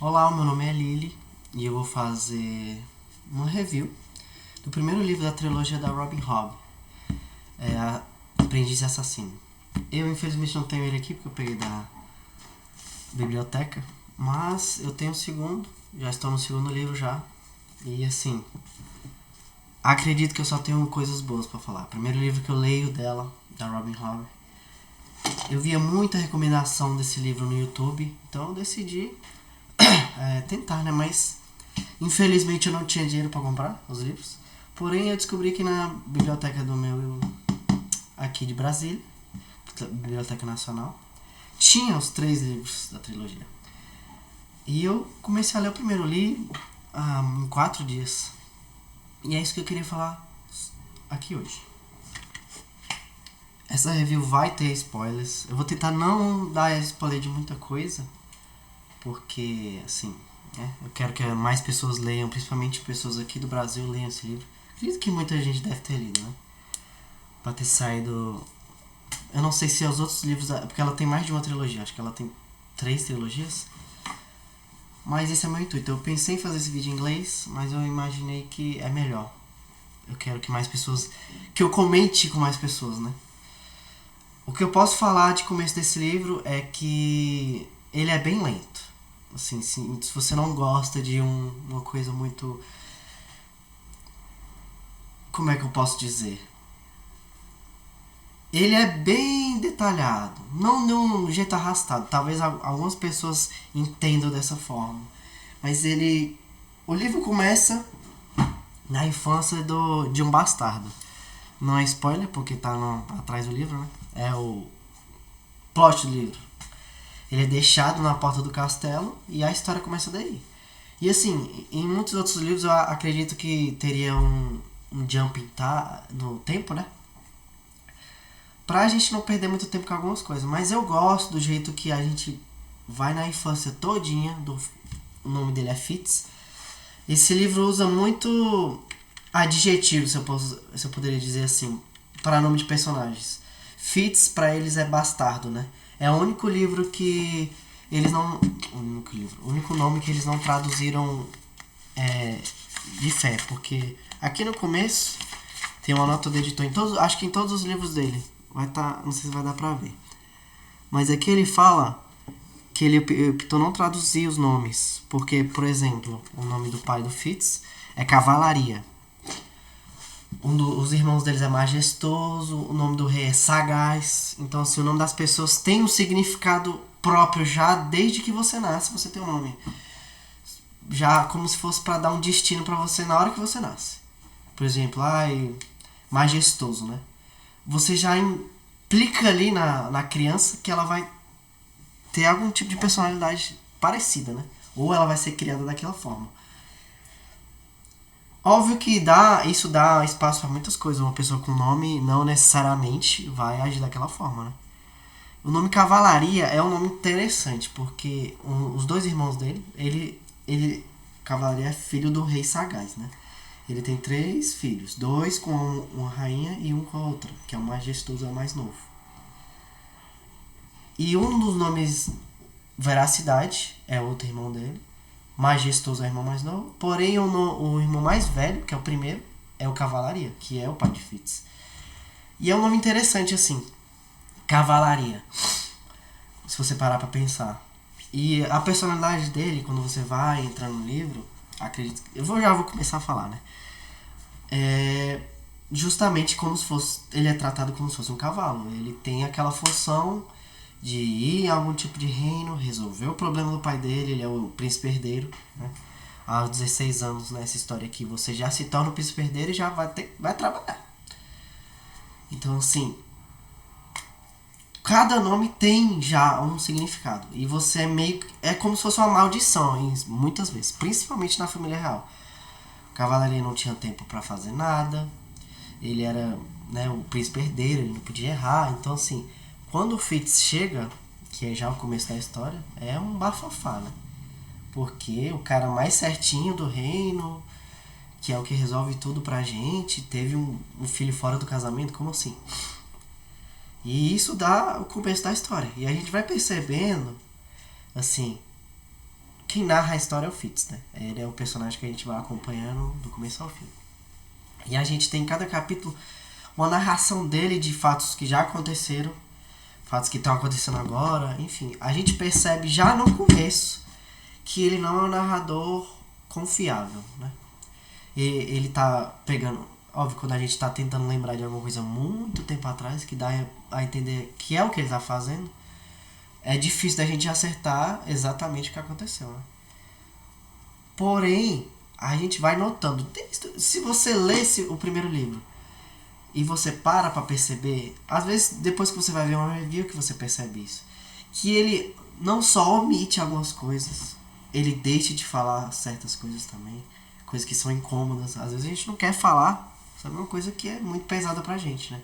Olá, o meu nome é Lily e eu vou fazer uma review do primeiro livro da trilogia da Robin Hobb, Aprendiz e Assassino. Eu infelizmente não tenho ele aqui porque eu peguei da biblioteca, mas eu tenho o segundo, já estou no segundo livro já, e assim, acredito que eu só tenho coisas boas pra falar. Primeiro livro que eu leio dela, da Robin Hobb. Eu via muita recomendação desse livro no YouTube, então eu decidi tentar, né? Mas infelizmente eu não tinha dinheiro para comprar os livros. Porém, eu descobri que na biblioteca do meu aqui de Brasília, Biblioteca Nacional, tinha os 3 livros da trilogia. E eu comecei a ler o primeiro, li em 4 dias. E é isso que eu queria falar aqui hoje. Essa review vai ter spoilers. Eu vou tentar não dar spoiler de muita coisa, porque, assim, eu quero que mais pessoas leiam, principalmente pessoas aqui do Brasil leiam esse livro. Acredito que muita gente deve ter lido, né? Pra ter saído... Eu não sei se é os outros livros... Porque ela tem mais de uma trilogia, acho que ela tem 3 trilogias. Mas esse é meu intuito. Eu pensei em fazer esse vídeo em inglês, mas eu imaginei que é melhor. Eu quero que mais pessoas... Que eu comente com mais pessoas, né? O que eu posso falar de começo desse livro é que ele é bem lento. Assim, se você não gosta de uma coisa muito... Como é que eu posso dizer? Ele é bem detalhado. Não de um jeito arrastado. Talvez algumas pessoas entendam dessa forma. Mas ele... O livro começa na infância de um bastardo. Não é spoiler, porque tá atrás do livro, né? É o plot do livro. Ele é deixado na porta do castelo e a história começa daí. E assim, em muitos outros livros eu acredito que teria um jumping no tempo, né? Pra gente não perder muito tempo com algumas coisas. Mas eu gosto do jeito que a gente vai na infância todinha. O nome dele é Fitz. Esse livro usa muito adjetivos, se eu poderia dizer assim, para nome de personagens. Fitz pra eles é bastardo, né? É o único livro que eles não... O único nome que eles não traduziram de fé. Porque aqui no começo tem uma nota do editor, acho que em todos os livros dele. Vai tá, não sei se vai dar pra ver. Mas aqui ele fala que ele optou não traduzir os nomes. Porque, por exemplo, o nome do pai do Fitz é Cavalaria. Os irmãos deles é Majestoso, o nome do rei é Sagaz. Então, assim, o nome das pessoas tem um significado próprio já desde que você nasce, você tem um nome. Já como se fosse para dar um destino para você na hora que você nasce. Por exemplo, Majestoso, né? Você já implica ali na criança que ela vai ter algum tipo de personalidade parecida, né? Ou ela vai ser criada daquela forma. Óbvio que isso dá espaço para muitas coisas. Uma pessoa com nome não necessariamente vai agir daquela forma, né? O nome Cavalaria é um nome interessante, porque os 2 irmãos dele, Cavalaria é filho do rei Sagaz, né? Ele tem 3 filhos, 2 com uma rainha e 1 com a outra, que é o Majestoso, é o mais novo. E um dos nomes, Veracidade, é outro irmão dele. Majestoso é o irmão mais novo. Porém, o irmão mais velho, que é o primeiro, é o Cavalaria, que é o pai de Fitz. E é um nome interessante, assim. Cavalaria. Se você parar pra pensar. E a personalidade dele, quando você vai entrar no livro, acredito... Já vou começar a falar, né? Justamente como se fosse... Ele é tratado como se fosse um cavalo. Ele tem aquela função de ir a algum tipo de reino, resolver o problema do pai dele, ele é o príncipe herdeiro, né? Aos 16 anos, nessa história aqui, você já se torna o príncipe herdeiro e já vai trabalhar. Então, assim, cada nome tem já um significado. E você é como se fosse uma maldição, muitas vezes, principalmente na família real. O Cavalaria não tinha tempo para fazer nada, ele era, né, o príncipe herdeiro, ele não podia errar, então, assim... Quando o Fitz chega, que é já o começo da história, é um bafafá, né? Porque o cara mais certinho do reino, que é o que resolve tudo pra gente, teve um filho fora do casamento, como assim? E isso dá o começo da história. E a gente vai percebendo, assim, quem narra a história é o Fitz, né? Ele é o personagem que a gente vai acompanhando do começo ao fim. E a gente tem em cada capítulo uma narração dele de fatos que já aconteceram, fatos que estão acontecendo agora, enfim. A gente percebe já no começo que ele não é um narrador confiável, né? E ele tá pegando... Óbvio, quando a gente tá tentando lembrar de alguma coisa muito tempo atrás, que dá a entender que é o que ele tá fazendo, é difícil da gente acertar exatamente o que aconteceu, né? Porém, a gente vai notando. Se você lesse o primeiro livro e você para pra perceber, às vezes depois que você vai ver uma review que você percebe isso, que ele não só omite algumas coisas, ele deixa de falar certas coisas também, coisas que são incômodas. Às vezes a gente não quer falar, sabe, uma coisa que é muito pesada pra gente, né?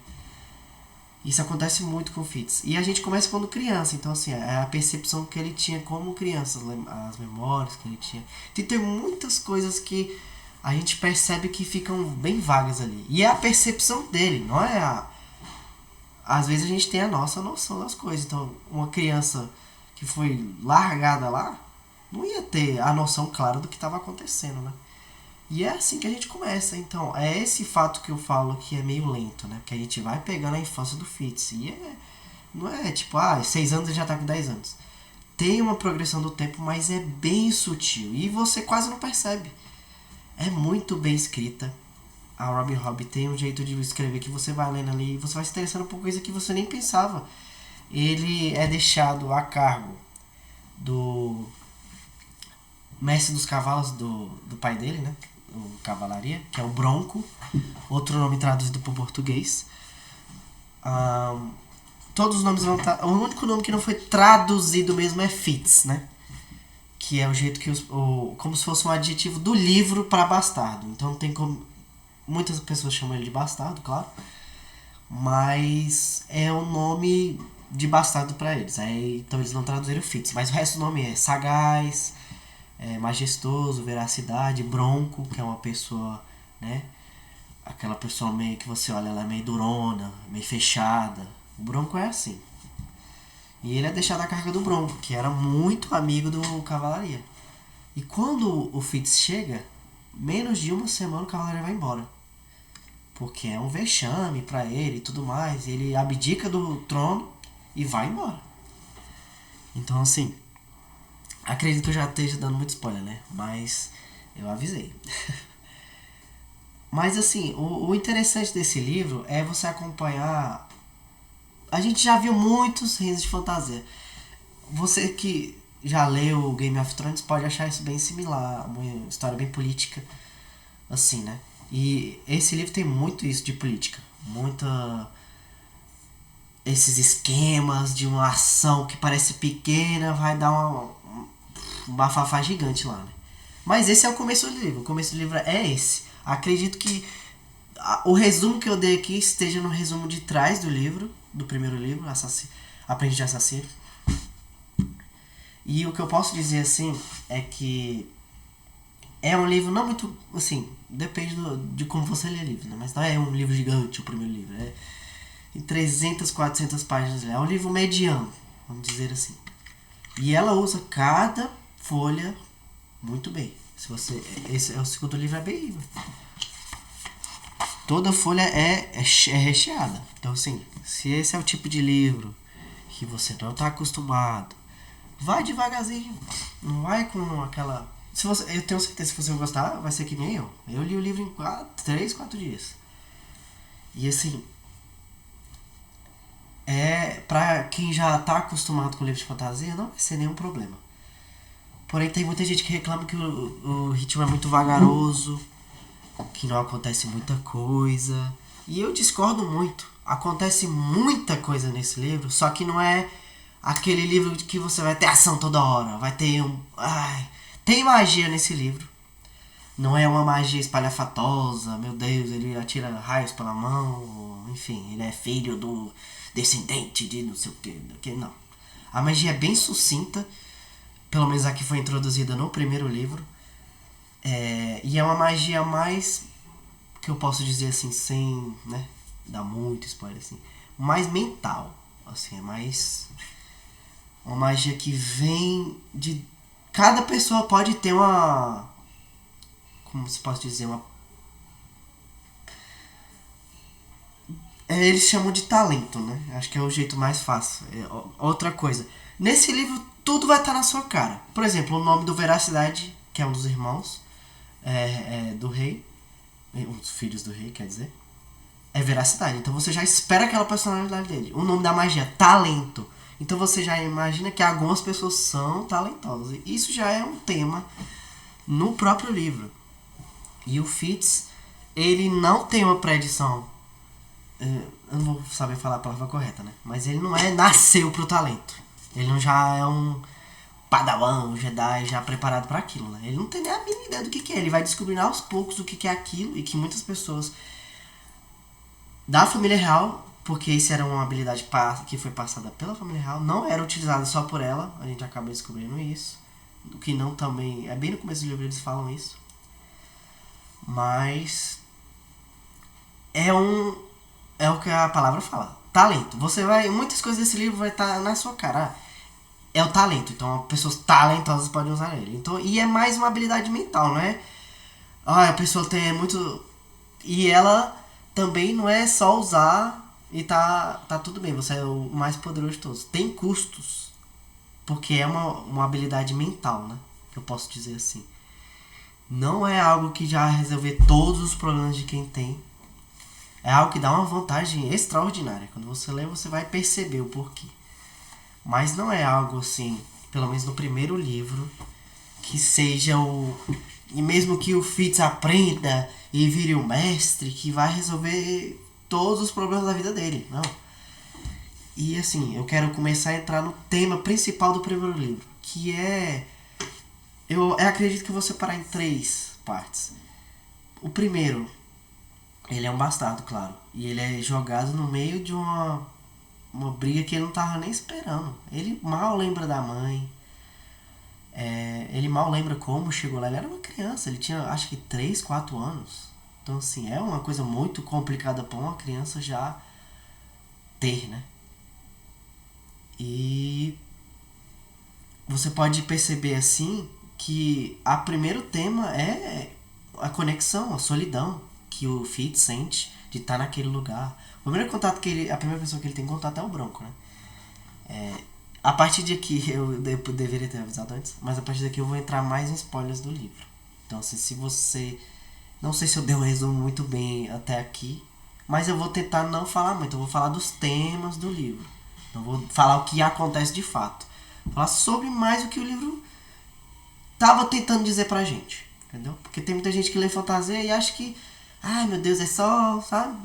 Isso acontece muito com o Fitz. E a gente começa quando criança, então assim, é a percepção que ele tinha como criança, as memórias que ele tinha. Tem muitas coisas que a gente percebe que ficam bem vagas ali. E é a percepção dele, não é a... Às vezes a gente tem a nossa noção das coisas. Então, uma criança que foi largada lá, não ia ter a noção clara do que estava acontecendo, né? E é assim que a gente começa. Então, é esse fato que eu falo que é meio lento, né? Porque a gente vai pegando a infância do Fitz. E não é tipo, 6 anos ele já tá com 10 anos. Tem uma progressão do tempo, mas é bem sutil. E você quase não percebe. É muito bem escrita. A Robin Hobb tem um jeito de escrever que você vai lendo ali e você vai se interessando por coisa que você nem pensava. Ele é deixado a cargo do mestre dos cavalos do pai dele, né? O Cavalaria, que é o Bronco, outro nome traduzido para o português. Todos os nomes vão estar... O único nome que não foi traduzido mesmo é Fitz, né? Que é o jeito que como se fosse um adjetivo do livro para bastardo. Então tem como... Muitas pessoas chamam ele de bastardo, claro. Mas é um nome de bastardo para eles. Então eles não traduziram Fitz. Mas o resto do nome é sagaz, majestoso, veracidade, bronco, que é uma pessoa, né? Aquela pessoa meio que você olha, ela é meio durona, meio fechada. O bronco é assim. E ele é deixado a carga do Bronco, que era muito amigo do Cavalaria. E quando o Fitz chega, menos de uma semana o Cavalaria vai embora. Porque é um vexame pra ele e tudo mais. Ele abdica do trono e vai embora. Então, assim, acredito que eu já esteja dando muito spoiler, né? Mas eu avisei. Mas, assim, o interessante desse livro é você acompanhar... A gente já viu muitos reinos de fantasia. Você que já leu Game of Thrones pode achar isso bem similar, uma história bem política, assim, né? E esse livro tem muito isso de política, esses esquemas de uma ação que parece pequena vai dar um bafafá gigante lá, né? Mas esse é o começo do livro, o começo do livro é esse. Acredito que o resumo que eu dei aqui esteja no resumo de trás do livro, do primeiro livro, Aprendiz de Assassino. E o que eu posso dizer, assim, é que é um livro não muito, assim, depende de como você lê o livro, né? Mas não é um livro gigante o primeiro livro, é em 300, 400 páginas, é um livro mediano, vamos dizer assim. E ela usa cada folha muito bem. Esse é o segundo livro, é bem... Toda folha é recheada. Então, assim, se esse é o tipo de livro que você não está acostumado, vai devagarzinho. Não vai com aquela... eu tenho certeza que se você gostar, vai ser que nem eu. Eu li o livro em 3, 4 dias. E, assim, pra quem já está acostumado com livro de fantasia, não vai ser nenhum problema. Porém, tem muita gente que reclama que o ritmo é muito vagaroso, que não acontece muita coisa. E eu discordo muito. Acontece muita coisa nesse livro, só que não é aquele livro que você vai ter ação toda hora. Vai ter tem magia nesse livro. Não é uma magia espalhafatosa, meu Deus, ele atira raios pela mão, enfim, ele é filho do descendente de não sei o que, não. A magia é bem sucinta, pelo menos a que foi introduzida no primeiro livro. E é uma magia mais, que eu posso dizer assim, sem, né, dar muito spoiler, assim, mais mental, assim, é mais uma magia que vem cada pessoa pode ter uma... Como se pode dizer? Eles chamam de talento, né? Acho que é o jeito mais fácil. Outra coisa. Nesse livro, tudo vai estar na sua cara. Por exemplo, o nome do Veracidade, que é um dos irmãos do rei. Um dos filhos do rei, quer dizer. É Veracidade. Então você já espera aquela personalidade dele. O nome da magia, Talento. Então você já imagina que algumas pessoas são talentosas. Isso já é um tema no próprio livro. E o Fitz, ele não tem uma predição. Eu não vou saber falar a palavra correta, né? Mas ele não nasceu pro talento. Ele não já é um padawan, um Jedi já preparado para aquilo, né? Ele não tem nem a mínima ideia do que é. Ele vai descobrindo aos poucos o que é aquilo e que muitas pessoas da família real, porque isso era uma habilidade que foi passada pela família real, não era utilizada só por ela. A gente acaba descobrindo isso. O que não também... É bem no começo do livro eles falam isso. Mas... É o que a palavra fala. Talento. Você vai... Muitas coisas desse livro vai estar na sua cara. É o talento. Então, pessoas talentosas podem usar ele. Então, e é mais uma habilidade mental, não é? A pessoa tem muito... E ela também não é só usar e tá tudo bem. Você é o mais poderoso de todos. Tem custos. Porque é uma habilidade mental, né? Que eu posso dizer assim. Não é algo que já resolver todos os problemas de quem tem. É algo que dá uma vantagem extraordinária. Quando você lê, você vai perceber o porquê. Mas não é algo assim, pelo menos no primeiro livro, que seja o... E mesmo que o Fitz aprenda e vire o mestre, que vai resolver todos os problemas da vida dele. Não. E assim, eu quero começar a entrar no tema principal do primeiro livro, que é... Eu acredito que eu vou separar em 3 partes. O primeiro... Ele é um bastardo, claro. E ele é jogado no meio de uma briga que ele não tava nem esperando. Ele mal lembra da mãe. Ele mal lembra como chegou lá. Ele era uma criança. Ele tinha, acho que 3, 4 anos. Então, assim, é uma coisa muito complicada para uma criança já ter, né? E você pode perceber, assim, que o primeiro tema é a conexão, a solidão que o Fitz sente de estar naquele lugar. O primeiro contato a primeira pessoa que ele tem contato é o Bronco, né? A partir de aqui, eu deveria ter avisado antes, mas a partir daqui eu vou entrar mais em spoilers do livro. Então, assim, se você... Não sei se eu dei um resumo muito bem até aqui, mas eu vou tentar não falar muito. Eu vou falar dos temas do livro. Não vou falar o que acontece de fato. Vou falar sobre mais o que o livro tava tentando dizer pra gente, entendeu? Porque tem muita gente que lê fantasia e acha que ai meu Deus, é só, sabe?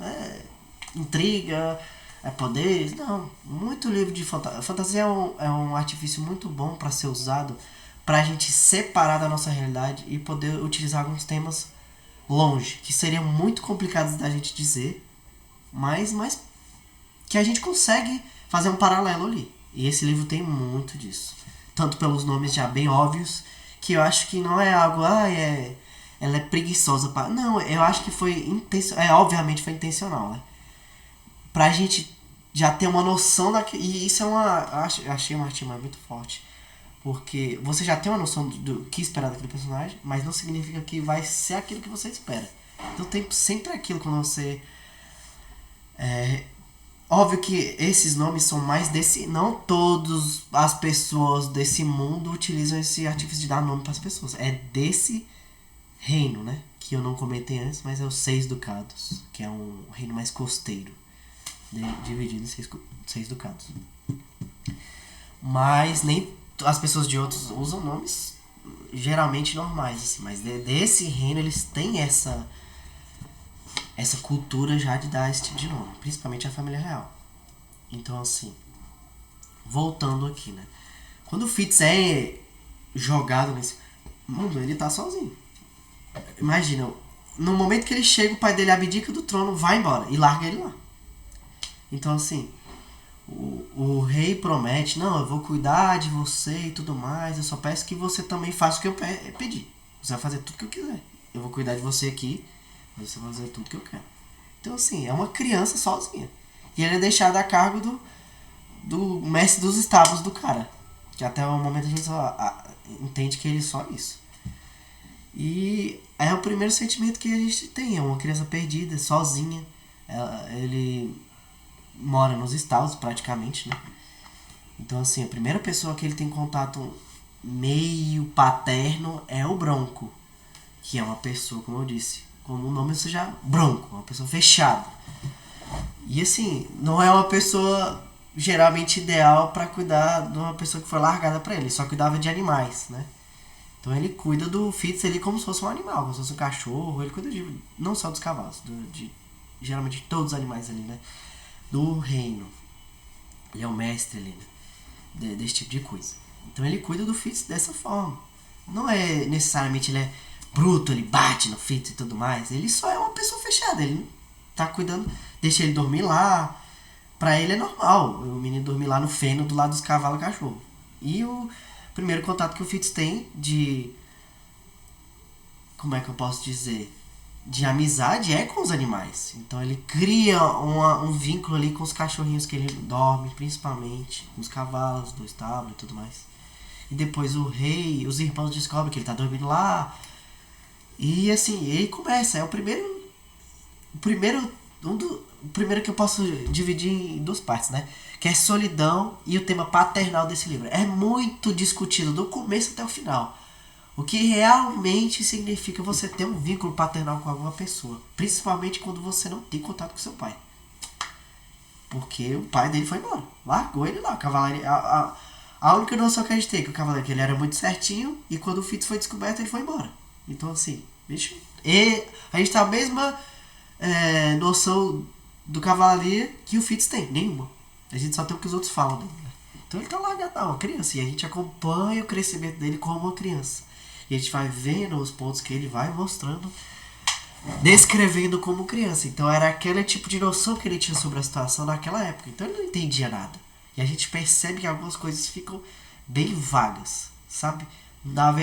Intriga, é poder. Não, muito livro de fantasia. Fantasia é um artifício muito bom para ser usado pra gente separar da nossa realidade e poder utilizar alguns temas longe, que seriam muito complicados da gente dizer, mas que a gente consegue fazer um paralelo ali. E esse livro tem muito disso. Tanto pelos nomes já bem óbvios, que eu acho que não é algo, ela é preguiçosa. Não, eu acho que foi intencional. Obviamente foi intencional, né? Pra gente já ter uma noção daquilo. E isso achei uma artimanha muito forte. Porque você já tem uma noção do que esperar daquele personagem, mas não significa que vai ser aquilo que você espera. Então tem sempre aquilo quando você... Óbvio que esses nomes são mais desse... Não todas as pessoas desse mundo utilizam esse artifício de dar nome para as pessoas. É desse reino, né? Que eu não comentei antes, mas é os 6 ducados. Que é um reino mais costeiro. Dividido em 6 ducados. Mas nem as pessoas de outros usam nomes geralmente normais, assim. Mas desse reino eles têm essa cultura já de dar esse tipo de nome, principalmente a família real. Então, assim, voltando aqui, né? Quando o Fitz é jogado nesse mundo, ele tá sozinho. Imagina, no momento que ele chega, o pai dele abdica do trono, vai embora e larga ele lá. Então, assim, o rei promete, não, eu vou cuidar de você e tudo mais, eu só peço que você também faça o que eu pedi. Você vai fazer tudo que eu quiser. Eu vou cuidar de você aqui, mas você vai fazer tudo que eu quero. Então, assim, é uma criança sozinha. E ele é deixado a cargo do mestre dos estábulos do cara. Que até o momento a gente só entende que ele é só isso. E é o primeiro sentimento que a gente tem, é uma criança perdida, sozinha. Ele mora nos Estados praticamente, né? Então assim, a primeira pessoa que ele tem contato meio paterno é o Bronco, que é uma pessoa, como eu disse, como o nome seja Bronco, uma pessoa fechada. E assim, não é uma pessoa geralmente ideal para cuidar de uma pessoa que foi largada para ele, só cuidava de animais, né? Então ele cuida do Fitz ali como se fosse um animal, como se fosse um cachorro, ele cuida de não só dos cavalos, de geralmente de todos os animais ali, né? Do reino. Ele é o mestre ali, né? Desse tipo de coisa. Então ele cuida do Fitz dessa forma. Não é necessariamente ele é bruto, ele bate no Fitz e tudo mais. Ele só é uma pessoa fechada. Ele tá cuidando, deixa ele dormir lá. Pra ele é normal o menino dormir lá no feno do lado dos cavalos e cachorro. E o primeiro contato que o Fitz tem de... Como é que eu posso dizer? De amizade é com os animais. Então ele cria um vínculo ali com os cachorrinhos que ele dorme, principalmente. Com os cavalos do estábulo e tudo mais. E depois o rei, os irmãos descobrem que ele tá dormindo lá. E assim, ele começa. É o primeiro que eu posso dividir em duas partes, né? Que é solidão e o tema paternal desse livro. É muito discutido do começo até o final. O que realmente significa você ter um vínculo paternal com alguma pessoa. Principalmente quando você não tem contato com seu pai. Porque o pai dele foi embora. Largou ele lá. O cavaleiro, a única noção que a gente tem é que o cavaleiro que ele era muito certinho. E quando o Fitz foi descoberto, ele foi embora. Então assim, bicho. E a gente tá a mesma noção do cavaleiro que o Fitz tem. Nenhuma. A gente só tem o que os outros falam dele. Então ele tá largado, uma criança. E a gente acompanha o crescimento dele como uma criança. E a gente vai vendo os pontos que ele vai mostrando, descrevendo como criança. Então era aquele tipo de noção que ele tinha sobre a situação naquela época. Então ele não entendia nada. E a gente percebe que algumas coisas ficam bem vagas, sabe?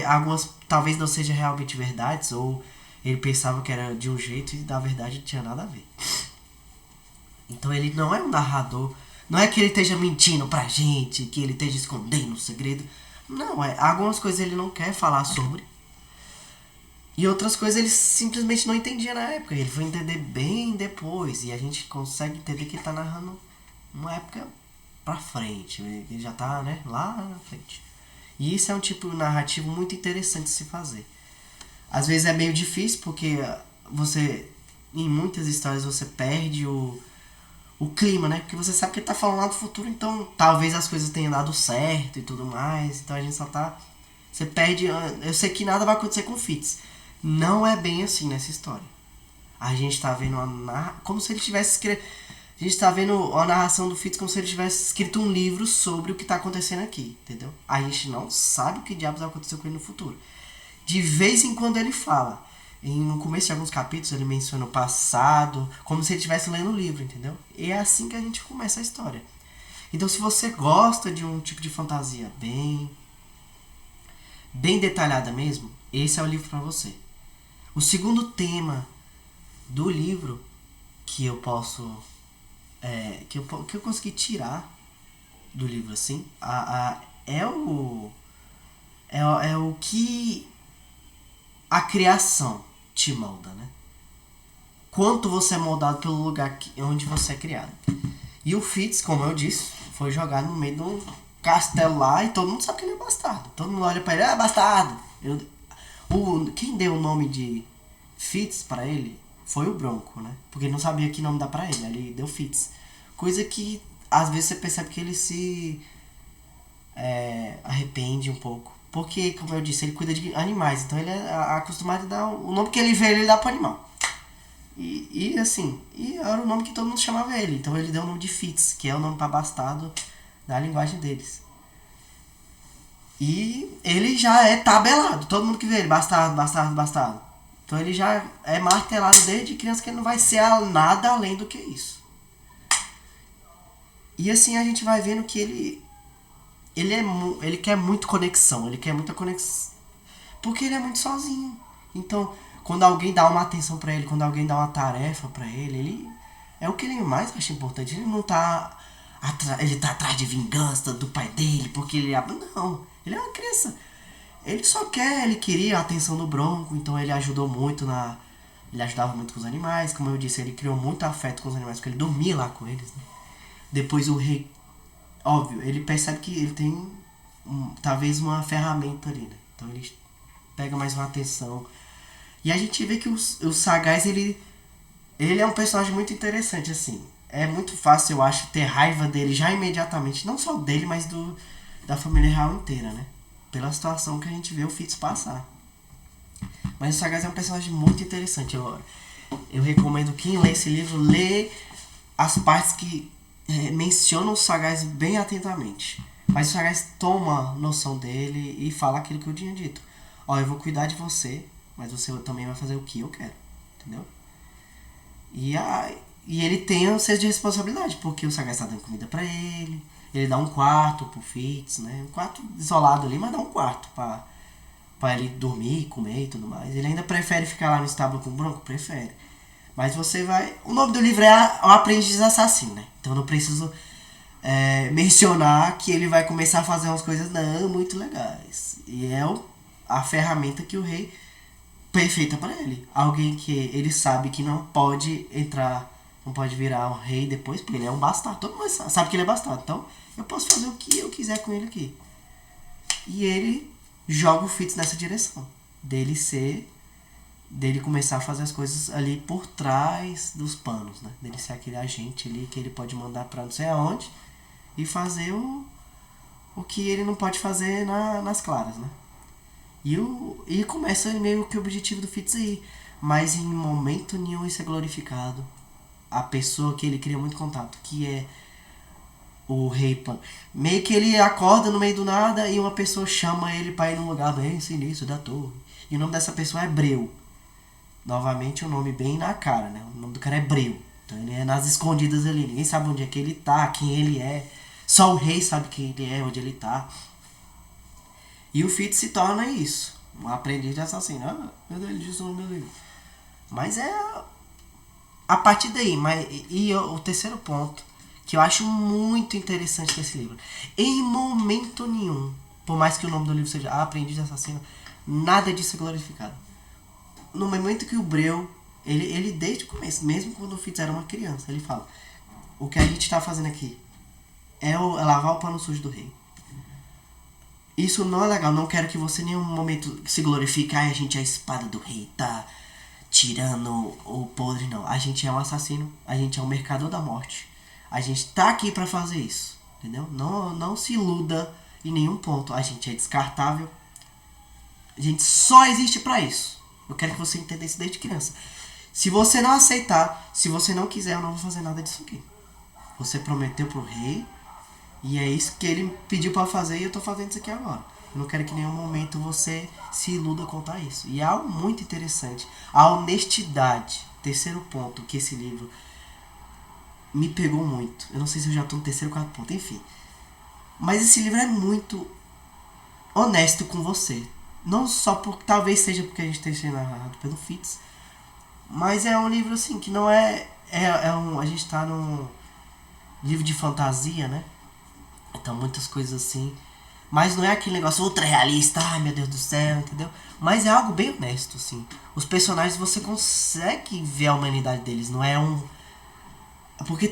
Algumas talvez não sejam realmente verdades, ou ele pensava que era de um jeito e na verdade não tinha nada a ver. Então ele não é um narrador. Não é que ele esteja mentindo pra gente, que ele esteja escondendo um segredo. Não, algumas coisas ele não quer falar sobre. E outras coisas ele simplesmente não entendia na época. Ele foi entender bem depois. E a gente consegue entender que ele tá narrando uma época pra frente. Ele já tá, né, lá na frente. E isso é um tipo narrativo muito interessante de se fazer. Às vezes é meio difícil porque você, em muitas histórias, você perde o clima, né? Porque você sabe que ele tá falando lá do futuro, então talvez as coisas tenham dado certo e tudo mais. Então a gente só tá... Você perde... Eu sei que nada vai acontecer com o Fitz. Não é bem assim nessa história. A gente tá vendo como se ele tivesse escrito... A gente tá vendo a narração do Fitz como se ele tivesse escrito um livro sobre o que tá acontecendo aqui, entendeu? A gente não sabe o que diabos vai acontecer com ele no futuro. De vez em quando ele fala. No começo de alguns capítulos ele menciona o passado, como se ele estivesse lendo o livro, entendeu? E é assim que a gente começa a história. Então se você gosta de um tipo de fantasia bem detalhada mesmo, esse é o livro para você. O segundo tema do livro que eu posso... que eu consegui tirar do livro assim, é o que a criação te molda, né? Quanto você é moldado pelo lugar onde você é criado. E o Fitz, como eu disse, foi jogado no meio de um castelo lá e todo mundo sabe que ele é bastardo. Todo mundo olha pra ele, bastardo! Quem deu o nome de Fitz pra ele foi o Bronco, né? Porque ele não sabia que nome dar pra ele, ele deu Fitz. Coisa que às vezes você percebe que ele se arrepende um pouco. Porque, como eu disse, ele cuida de animais. Então ele é acostumado a dar... O nome que ele vê, ele dá pro animal. E assim... E era o nome que todo mundo chamava ele. Então ele deu o nome de Fitz, que é o nome pra bastardo da linguagem deles. E ele já é tabelado. Todo mundo que vê ele, bastardo, bastardo, bastardo. Então ele já é martelado desde criança que ele não vai ser nada além do que isso. E assim a gente vai vendo que ele quer muito conexão, ele quer muita conexão. Porque ele é muito sozinho. Então, quando alguém dá uma atenção pra ele, quando alguém dá uma tarefa pra ele é o que ele mais acha importante. Ele não tá ele tá atrás de vingança do pai dele, porque ele... Não, ele é uma criança. Ele queria a atenção do Bronco, então ele ajudou muito na... Ele ajudava muito com os animais, como eu disse, ele criou muito afeto com os animais, porque ele dormia lá com eles, né? Depois o rei, óbvio, ele percebe que ele tem talvez uma ferramenta ali, né? Então ele pega mais uma atenção. E a gente vê que o Sagaz, ele é um personagem muito interessante, assim. É muito fácil, eu acho, ter raiva dele já imediatamente. Não só dele, mas da família real inteira, né? Pela situação que a gente vê o Fitz passar. Mas o Sagaz é um personagem muito interessante. Eu recomendo quem lê esse livro, lê as partes que mencionam o Sagaz bem atentamente. Mas o Sagaz toma noção dele e fala aquilo que eu tinha dito. Eu vou cuidar de você, mas você também vai fazer o que eu quero. Entendeu? E ele tem um senso de responsabilidade, porque o Sagaz está dando comida pra ele. Ele dá um quarto pro Fitz, né? Um quarto isolado ali, mas dá um quarto pra ele dormir, comer e tudo mais. Ele ainda prefere ficar lá no estábulo com o Bronco? Prefere. Mas você vai... O nome do livro é O Aprendiz Assassino, né? Então eu não preciso mencionar que ele vai começar a fazer umas coisas não muito legais. E é a ferramenta que o rei... perfeita para ele. Alguém que ele sabe que não pode entrar... Não pode virar um rei depois, porque ele é um bastardo. Todo mundo sabe que ele é bastardo. Então eu posso fazer o que eu quiser com ele aqui. E ele joga o Fitz nessa direção. Dele começar a fazer as coisas ali por trás dos panos, né? Dele ser aquele agente ali que ele pode mandar pra não sei aonde e fazer o que ele não pode fazer nas claras, né? E começa meio que o objetivo do Fitz aí. Mas em momento nenhum isso é glorificado. A pessoa que ele cria muito contato, que é o rei Pan. Meio que ele acorda no meio do nada e uma pessoa chama ele pra ir num lugar bem sinistro da torre. E o nome dessa pessoa é Breu. Novamente um nome bem na cara, né? O nome do cara é Breu. Então ele é nas escondidas ali. Ninguém sabe onde é que ele tá, quem ele é. Só o rei sabe quem ele é, onde ele tá. E o Fitz se torna isso. Um aprendiz de assassino. Meu Deus, ele disse o nome dele. Mas é... A partir daí, o terceiro ponto, que eu acho muito interessante nesse livro. Em momento nenhum, por mais que o nome do livro seja Aprendiz de Assassino, nada disso é glorificado. No momento que o Breu, ele desde o começo, mesmo quando o Fitz era uma criança, ele fala: o que a gente está fazendo aqui é lavar o pano sujo do rei. Isso não é legal, não quero que você em nenhum momento se glorifique. A gente é a espada do rei, tá tirando o podre, não. A gente é um assassino, a gente é um mercador da morte. A gente tá aqui pra fazer isso, entendeu? Não se iluda em nenhum ponto. A gente é descartável. A gente só existe pra isso. Eu quero que você entenda isso desde criança. Se você não aceitar, se você não quiser, eu não vou fazer nada disso aqui. Você prometeu pro rei e é isso que ele pediu pra fazer e eu tô fazendo isso aqui agora. Eu não quero que em nenhum momento você se iluda contar isso. E é algo muito interessante. A honestidade. Terceiro ponto que esse livro me pegou muito. Eu não sei se eu já tô no terceiro ou quarto ponto, enfim. Mas esse livro é muito honesto com você. Não só talvez seja porque a gente esteja narrado pelo Fitz. Mas é um livro assim que não é... a gente tá num livro de fantasia, né? Então muitas coisas assim... Mas não é aquele negócio ultra realista, ai meu Deus do céu, entendeu? Mas é algo bem honesto, assim. Os personagens você consegue ver a humanidade deles, não é um... Porque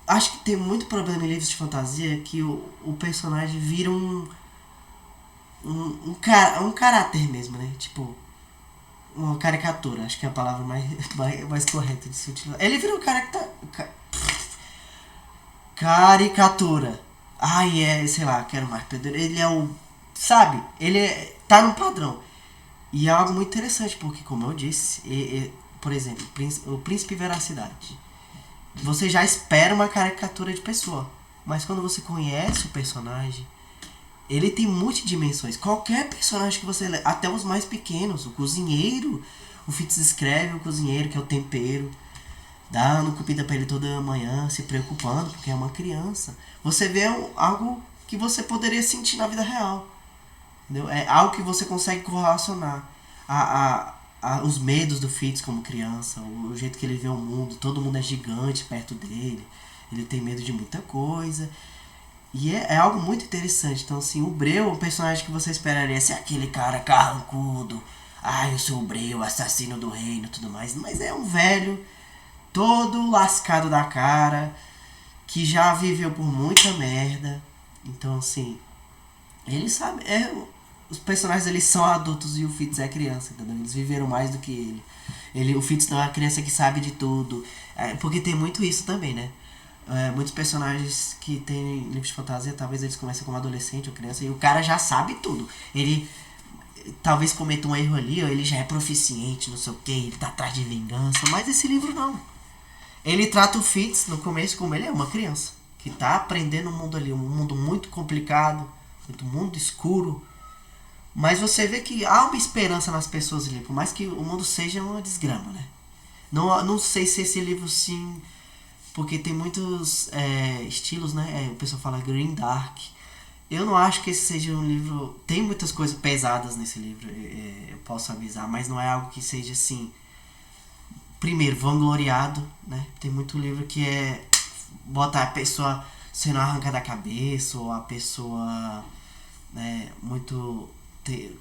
acho que tem muito problema em livros de fantasia que o personagem vira um caráter mesmo, né? Tipo, uma caricatura, acho que é a palavra mais correta de se utilizar. Ele vira um caricatura. Sei lá, quero mais Pedro. Ele é o... Sabe? Ele tá num padrão. E é algo muito interessante, porque como eu disse, por exemplo, o Príncipe Veracidade. Você já espera uma caricatura de pessoa. Mas quando você conhece o personagem, ele tem multidimensões. Qualquer personagem que você lê, até os mais pequenos, o cozinheiro, o Fitz escreve o cozinheiro, que é o tempero, dando comida pra ele toda manhã, se preocupando, porque é uma criança. Você vê algo que você poderia sentir na vida real. Entendeu? É algo que você consegue correlacionar. Os medos do Fitz como criança, o jeito que ele vê o mundo, todo mundo é gigante perto dele. ele tem medo de muita coisa. E é algo muito interessante. Então, assim, o Breu é um personagem que você esperaria ser aquele cara carrancudo. Ah, eu sou o Breu, assassino do reino e tudo mais. Mas é um velho, todo lascado da cara, que já viveu por muita merda. Então, assim, ele sabe. Os personagens eles são adultos e o Fitz é criança, entendeu? Eles viveram mais do que ele. O Fitz não é uma criança que sabe de tudo. Porque tem muito isso também, né? Muitos personagens que tem livros de fantasia, talvez eles comecem como adolescente ou criança e o cara já sabe tudo. Ele talvez cometa um erro ali, ou ele já é proficiente, não sei o que, ele tá atrás de vingança, mas esse livro não. Ele trata o Fitz no começo como ele é uma criança, que tá aprendendo um mundo ali, um mundo muito complicado, muito mundo escuro. Mas você vê que há uma esperança nas pessoas ali, por mais que o mundo seja uma desgrama, né? Não sei se esse livro sim, porque tem muitos estilos, né? O pessoal fala green dark. Eu não acho que esse seja um livro. Tem muitas coisas pesadas nesse livro, eu posso avisar, mas não é algo que seja assim. Primeiro, vangloriado, né? Tem muito livro que bota a pessoa sendo arrancada da cabeça, ou a pessoa. Muito.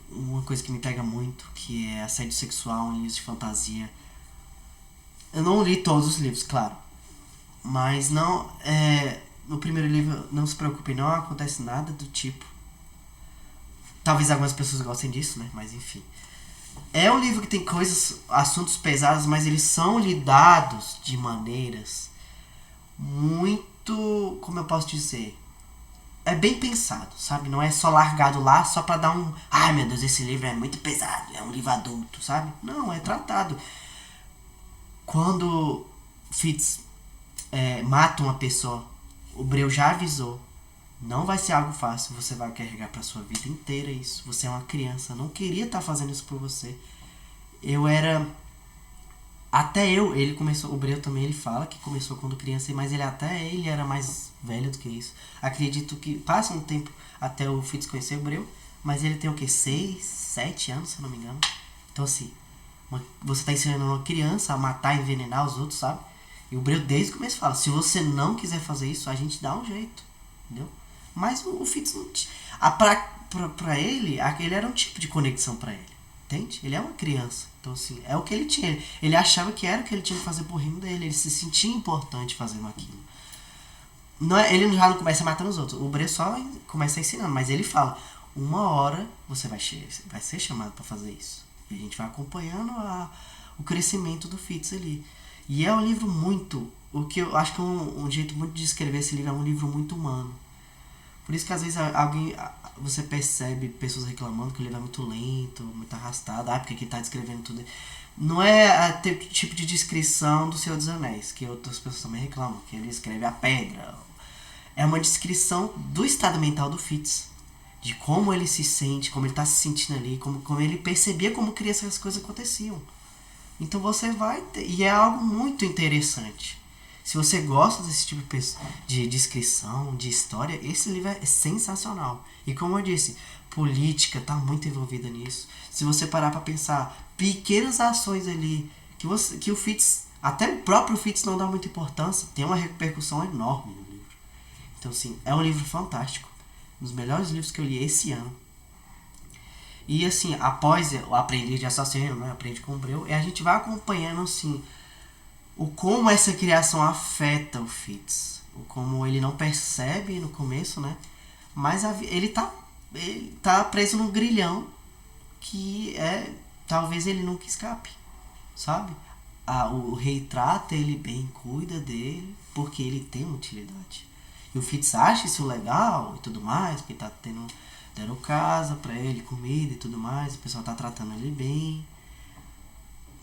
Uma coisa que me pega muito, que é assédio sexual em livros de fantasia. Eu não li todos os livros, claro. Mas não. No primeiro livro, não se preocupe, não acontece nada do tipo. Talvez algumas pessoas gostem disso, né? Mas enfim. É um livro que tem assuntos pesados, mas eles são lidados de maneiras muito. Como eu posso dizer? É bem pensado, sabe? Não é só largado lá só pra dar um. Ai meu Deus, esse livro é muito pesado, é um livro adulto, sabe? Não, é tratado. Quando Fitz mata uma pessoa, o Breu já avisou. Não vai ser algo fácil, você vai carregar pra sua vida inteira isso. Você é uma criança, não queria estar fazendo isso por você. Ele começou, o Breu também ele fala que começou quando criança, mas ele era mais velho do que isso. Acredito que passa um tempo até o Fitz conhecer o Breu, mas ele tem o que? 6, 7 anos, se eu não me engano. Então assim, você tá ensinando uma criança a matar e envenenar os outros, sabe? E o Breu desde o começo fala, se você não quiser fazer isso, a gente dá um jeito, entendeu? Mas o Fitz não tinha. Pra ele, aquele era um tipo de conexão pra ele. Entende? Ele é uma criança. Então, assim, é o que ele tinha. Ele achava que era o que ele tinha que fazer por reino dele. Ele se sentia importante fazendo aquilo. Ele já não começa matando os outros. O Bre só começa ensinando. Mas ele fala, uma hora você vai ser chamado pra fazer isso. E a gente vai acompanhando o crescimento do Fitz ali. E é um livro muito... O que eu acho que um jeito muito de escrever esse livro é um livro muito humano. Por isso que às vezes você percebe pessoas reclamando que o livro é muito lento, muito arrastado, porque ele está descrevendo tudo. Não é o tipo de descrição do Senhor dos Anéis, que outras pessoas também reclamam, que ele escreve a pedra. É uma descrição do estado mental do Fitz, de como ele se sente, como ele está se sentindo ali, como ele percebia como criança as coisas aconteciam. Então você vai e é algo muito interessante. Se você gosta desse tipo de descrição, de história, esse livro é sensacional. E como eu disse, política está muito envolvida nisso. Se você parar para pensar, pequenas ações ali que o Fitz, até o próprio Fitz não dá muita importância, tem uma repercussão enorme no livro. Então, assim, é um livro fantástico. Um dos melhores livros que eu li esse ano. E, assim, após o Aprendiz de Assassino, né, Aprendi com o Breu, a gente vai acompanhando, assim, como essa criação afeta o Fitz. Como ele não percebe no começo, né? Mas ele tá preso num grilhão que talvez ele nunca escape, sabe? O rei trata ele bem, cuida dele, porque ele tem uma utilidade. E o Fitz acha isso legal e tudo mais, porque tá dando casa pra ele, comida e tudo mais, o pessoal tá tratando ele bem.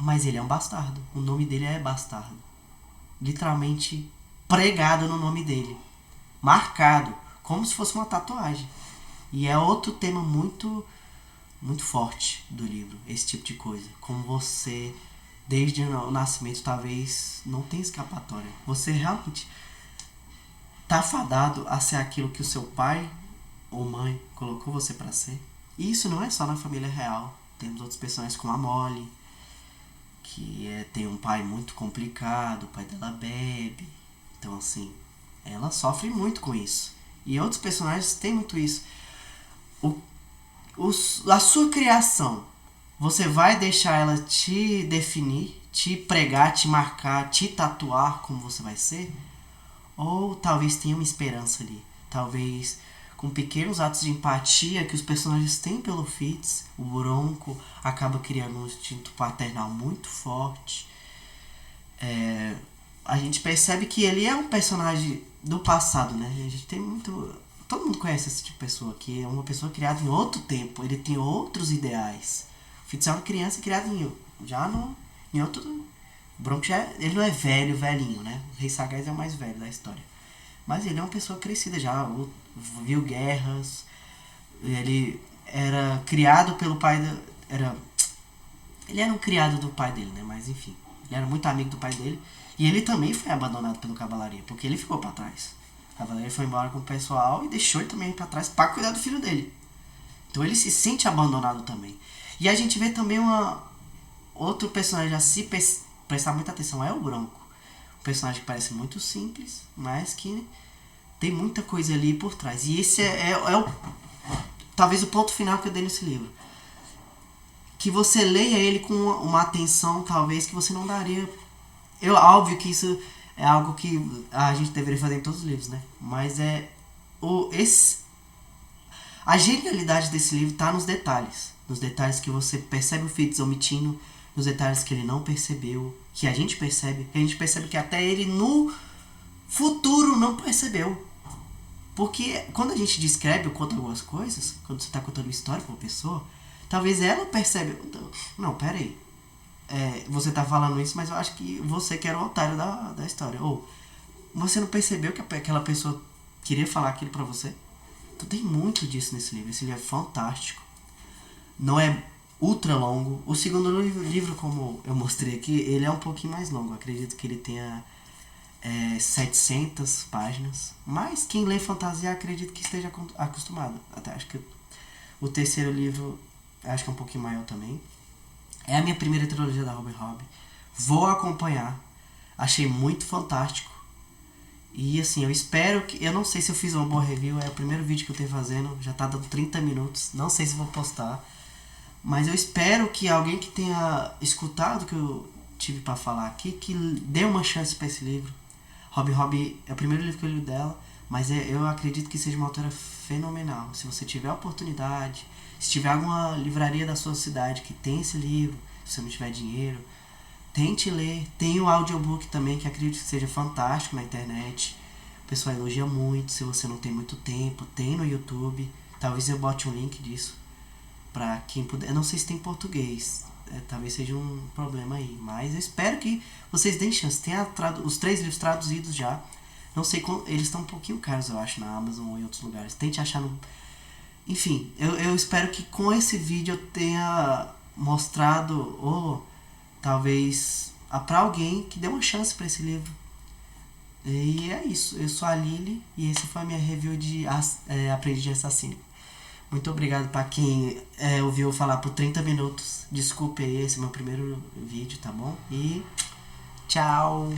Mas ele é um bastardo. O nome dele é bastardo. Literalmente pregado no nome dele. Marcado. Como se fosse uma tatuagem. E é outro tema muito, muito forte do livro. Esse tipo de coisa. Como você, desde o nascimento, talvez não tenha escapatória. Você realmente tá fadado a ser aquilo que o seu pai ou mãe colocou você pra ser. E isso não é só na família real. Temos outros personagens como a Molly, que tem um pai muito complicado, o pai dela bebe. Então, assim, ela sofre muito com isso. E outros personagens têm muito isso. O, a sua criação, você vai deixar ela te definir, te pregar, te marcar, te tatuar como você vai ser? Ou talvez tenha uma esperança ali. Talvez com pequenos atos de empatia que os personagens têm pelo Fitz, o Bronco acaba criando um instinto paternal muito forte. A gente percebe que ele é um personagem do passado, né? A gente tem muito... Todo mundo conhece esse tipo de pessoa, que é uma pessoa criada em outro tempo, ele tem outros ideais. O Fitz é uma criança criada em outro... O Bronco ele não é velhinho, né? O Rei Sagaz é o mais velho da história. Mas ele é uma pessoa crescida já, viu guerras, ele era criado pelo pai... Ele era um criado do pai dele, né? Mas enfim, ele era muito amigo do pai dele. E ele também foi abandonado pelo Cavalaria, porque ele ficou pra trás. O Cavalaria foi embora com o pessoal e deixou ele também pra trás pra cuidar do filho dele. Então ele se sente abandonado também. E a gente vê também outro personagem a se prestar muita atenção, é o Bronco. Um personagem que parece muito simples, mas que tem muita coisa ali por trás. E esse talvez o ponto final que eu dei nesse livro. Que você leia ele com uma atenção, talvez, que você não daria... Óbvio que isso é algo que a gente deveria fazer em todos os livros, né? Mas a genialidade desse livro está nos detalhes. Nos detalhes que você percebe o Fitz omitindo, nos detalhes que ele não percebeu, que a gente percebe que até ele no futuro não percebeu. Porque quando a gente descreve ou conta algumas coisas, quando você está contando uma história para uma pessoa, talvez ela perceba... Não, pera aí. Você tá falando isso, mas eu acho que você que era o otário da história. Ou você não percebeu que aquela pessoa queria falar aquilo pra você? Então tem muito disso nesse livro. Esse livro é fantástico. Não é ultra longo. O segundo livro, como eu mostrei aqui, ele é um pouquinho mais longo. Eu acredito que ele tenha 700 páginas. Mas quem lê fantasia acredito que esteja acostumado. Até acho que o terceiro livro acho que é um pouquinho maior também. É a minha primeira trilogia da Robin Hood. Vou acompanhar. Achei muito fantástico. E assim, eu espero que... Eu não sei se eu fiz uma boa review. É o primeiro vídeo que eu tenho fazendo. Já tá dando 30 minutos. Não sei se vou postar. Mas eu espero que alguém que tenha escutado o que eu tive pra falar aqui, que dê uma chance pra esse livro. Robin Hood é o primeiro livro que eu li dela. Mas eu acredito que seja uma autora fenomenal. Se você tiver a oportunidade... Se tiver alguma livraria da sua cidade que tem esse livro, se você não tiver dinheiro, tente ler. Tem o audiobook também, que acredito que seja fantástico na internet. O pessoal elogia muito, se você não tem muito tempo. Tem no YouTube. Talvez eu bote um link disso pra quem puder. Eu não sei se tem em português. Talvez seja um problema aí. Mas eu espero que vocês deem chance. Tem os 3 livros traduzidos já. Não sei como. Eles estão um pouquinho caros, eu acho, na Amazon ou em outros lugares. Tente achar no... Enfim, eu espero que com esse vídeo eu tenha mostrado, ou talvez pra alguém que dê uma chance pra esse livro. E é isso, eu sou a Lili e essa foi a minha review de Aprendiz de Assassino. Muito obrigado pra quem ouviu falar por 30 minutos. Desculpe aí, esse é meu primeiro vídeo, tá bom? E tchau!